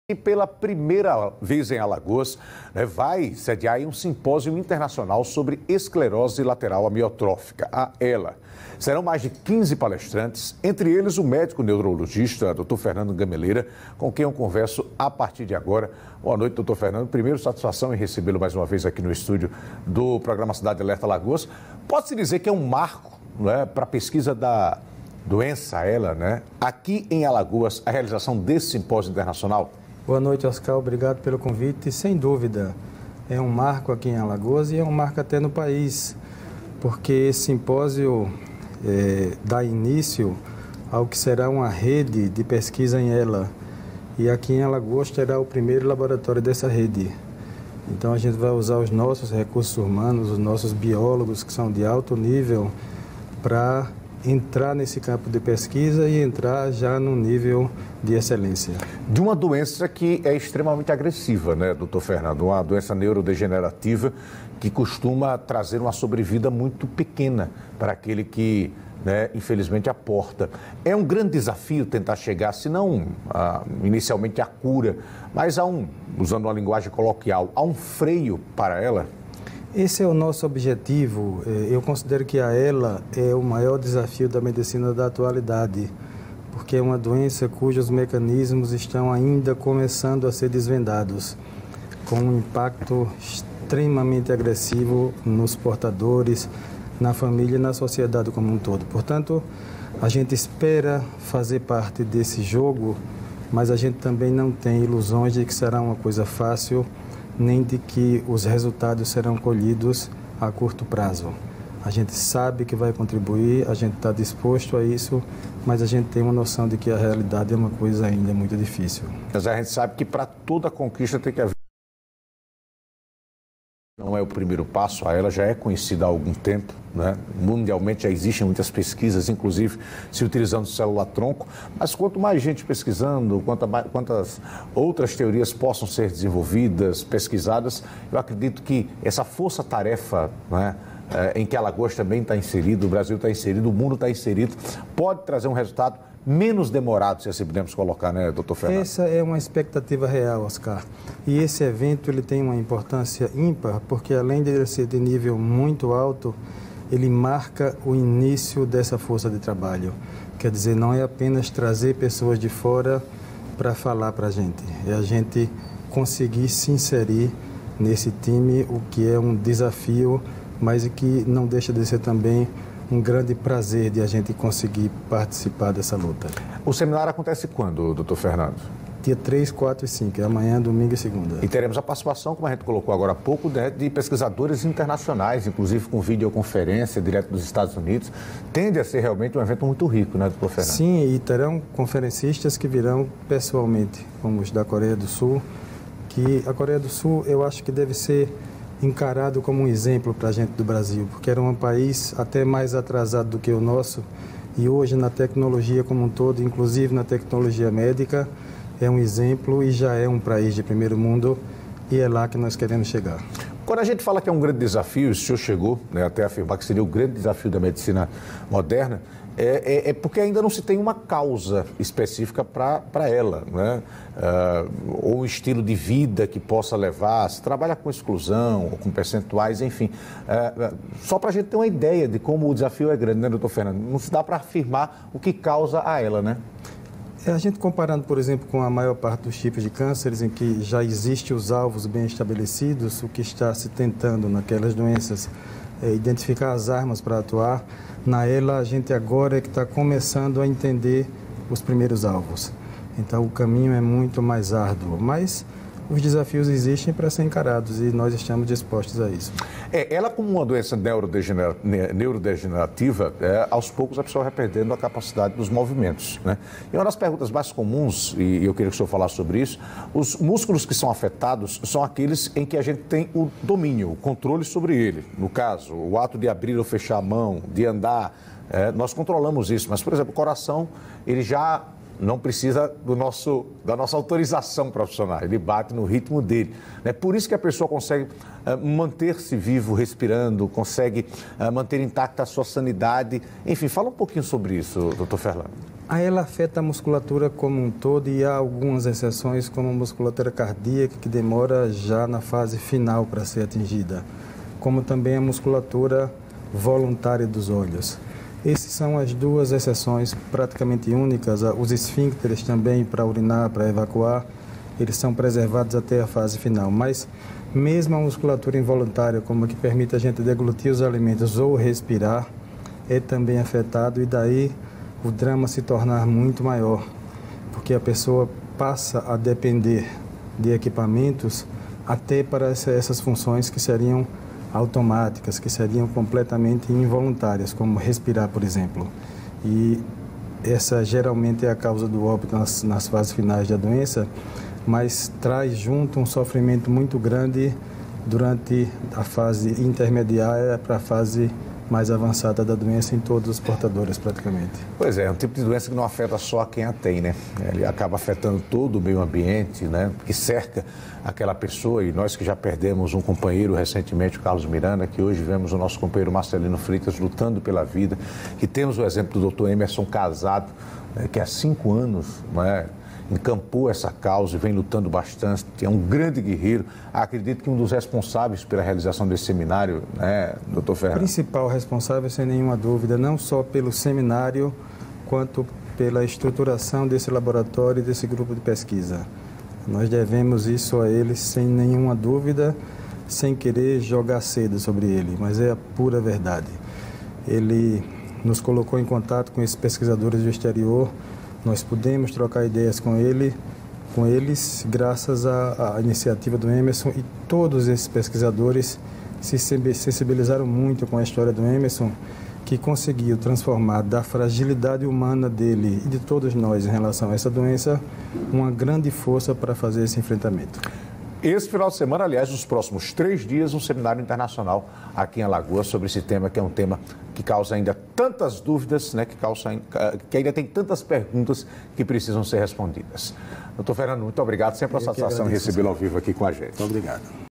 E pela primeira vez em Alagoas, vai sediar aí um simpósio internacional sobre esclerose lateral amiotrófica, a ELA. Serão mais de 15 palestrantes, entre eles o médico neurologista, Dr. Fernando Gameleira, com quem eu converso a partir de agora. Boa noite, Dr. Fernando. Primeiro, satisfação em recebê-lo mais uma vez aqui no estúdio do programa Cidade Alerta Alagoas. Pode-se dizer que é um marco, para a pesquisa da doença ELA, aqui em Alagoas, a realização desse simpósio internacional? Boa noite, Oscar. Obrigado pelo convite. Sem dúvida, é um marco aqui em Alagoas e é um marco até no país, porque esse simpósio dá início ao que será uma rede de pesquisa em ELA. E aqui em Alagoas terá o primeiro laboratório dessa rede. Então a gente vai usar os nossos recursos humanos, os nossos biólogos, que são de alto nível, para entrar nesse campo de pesquisa e entrar já no nível de excelência. De uma doença que é extremamente agressiva, doutor Fernando? Uma doença neurodegenerativa que costuma trazer uma sobrevida muito pequena para aquele que, infelizmente, aporta. É um grande desafio tentar chegar, se não inicialmente à cura, mas usando uma linguagem coloquial, a um freio para ela? Esse é o nosso objetivo. Eu considero que a ELA é o maior desafio da medicina da atualidade, porque é uma doença cujos mecanismos estão ainda começando a ser desvendados, com um impacto extremamente agressivo nos portadores, na família e na sociedade como um todo. Portanto, a gente espera fazer parte desse jogo, mas a gente também não tem ilusões de que será uma coisa fácil, nem de que os resultados serão colhidos a curto prazo. A gente sabe que vai contribuir, a gente está disposto a isso, mas a gente tem uma noção de que a realidade é uma coisa ainda muito difícil. Mas a gente sabe que para toda conquista tem que haver. Não é o primeiro passo, a ELA já é conhecida há algum tempo, Mundialmente já existem muitas pesquisas, inclusive se utilizando célula-tronco, mas quanto mais gente pesquisando, quantas outras teorias possam ser desenvolvidas, pesquisadas, eu acredito que essa força-tarefa, em que Alagoas também está inserido, o Brasil está inserido, o mundo está inserido, pode trazer um resultado menos demorado, se assim podemos colocar, doutor Fernando? Essa é uma expectativa real, Oscar. E esse evento ele tem uma importância ímpar, porque além de ele ser de nível muito alto, ele marca o início dessa força de trabalho. Quer dizer, não é apenas trazer pessoas de fora para falar para a gente, é a gente conseguir se inserir nesse time, o que é um desafio, mas que não deixa de ser também um grande prazer de a gente conseguir participar dessa luta. O seminário acontece quando, doutor Fernando? Dia 3, 4 e 5, é amanhã, domingo e segunda. E teremos a participação, como a gente colocou agora há pouco, de pesquisadores internacionais, inclusive com videoconferência direto dos Estados Unidos. Tende a ser realmente um evento muito rico, doutor Fernando? Sim, e terão conferencistas que virão pessoalmente, como os da Coreia do Sul, que a Coreia do Sul eu acho que deve ser encarado como um exemplo para a gente do Brasil, porque era um país até mais atrasado do que o nosso e hoje na tecnologia como um todo, inclusive na tecnologia médica, é um exemplo e já é um país de primeiro mundo e é lá que nós queremos chegar. Quando a gente fala que é um grande desafio, o senhor chegou até a afirmar que seria o grande desafio da medicina moderna, é porque ainda não se tem uma causa específica para ela, ou um estilo de vida que possa levar, se trabalha com exclusão ou com percentuais, enfim. Só para a gente ter uma ideia de como o desafio é grande, doutor Fernando? Não se dá para afirmar o que causa a ela, A gente comparando, por exemplo, com a maior parte dos tipos de cânceres em que já existem os alvos bem estabelecidos, o que está se tentando naquelas doenças é identificar as armas para atuar. Na ELA, a gente agora é que está começando a entender os primeiros alvos. Então, o caminho é muito mais árduo, mas os desafios existem para ser encarados e nós estamos dispostos a isso. Ela, como uma doença neurodegenerativa, aos poucos a pessoa vai perdendo a capacidade dos movimentos, E uma das perguntas mais comuns, e eu queria que o senhor falasse sobre isso, os músculos que são afetados são aqueles em que a gente tem o domínio, o controle sobre ele. No caso, o ato de abrir ou fechar a mão, de andar, nós controlamos isso. Mas, por exemplo, o coração, ele já não precisa da nossa autorização profissional, ele bate no ritmo dele. É por isso que a pessoa consegue manter-se vivo, respirando, consegue manter intacta a sua sanidade. Enfim, fala um pouquinho sobre isso, doutor Fernando. Ela afeta a musculatura como um todo e há algumas exceções, como a musculatura cardíaca, que demora já na fase final para ser atingida, como também a musculatura voluntária dos olhos. Essas são as duas exceções praticamente únicas. Os esfíncteres também, para urinar, para evacuar, eles são preservados até a fase final. Mas mesmo a musculatura involuntária, como a que permite a gente deglutir os alimentos ou respirar, é também afetado, e daí o drama se tornar muito maior, porque a pessoa passa a depender de equipamentos até para essas funções que seriam automáticas, que seriam completamente involuntárias, como respirar, por exemplo. E essa geralmente é a causa do óbito nas fases finais da doença, mas traz junto um sofrimento muito grande durante a fase intermediária para a fase mais avançada da doença em todos os portadores, praticamente. Pois é um tipo de doença que não afeta só quem a tem, né? Ele acaba afetando todo o meio ambiente, né? Que cerca aquela pessoa, e nós que já perdemos um companheiro recentemente, o Carlos Miranda, que hoje vemos o nosso companheiro Marcelino Freitas lutando pela vida, que temos o exemplo do Dr. Emerson Casado, né? Que há 5 anos, né? Encampou essa causa e vem lutando bastante, é um grande guerreiro. Acredito que um dos responsáveis pela realização desse seminário, né, doutor Fernando? O principal responsável, sem nenhuma dúvida, não só pelo seminário, quanto pela estruturação desse laboratório e desse grupo de pesquisa. Nós devemos isso a ele sem nenhuma dúvida, sem querer jogar cedo sobre ele, mas é a pura verdade. Ele nos colocou em contato com esses pesquisadores do exterior. Nós pudemos trocar ideias com eles, graças à iniciativa do Emerson, e todos esses pesquisadores se sensibilizaram muito com a história do Emerson, que conseguiu transformar da fragilidade humana dele e de todos nós em relação a essa doença uma grande força para fazer esse enfrentamento. Esse final de semana, aliás, nos próximos 3 dias, um seminário internacional aqui em Alagoas sobre esse tema, que é um tema que causa ainda tantas dúvidas, né, que ainda tem tantas perguntas que precisam ser respondidas. Doutor Fernando, muito obrigado. Sempre uma satisfação recebê-lo ao vivo aqui com a gente. Muito obrigado.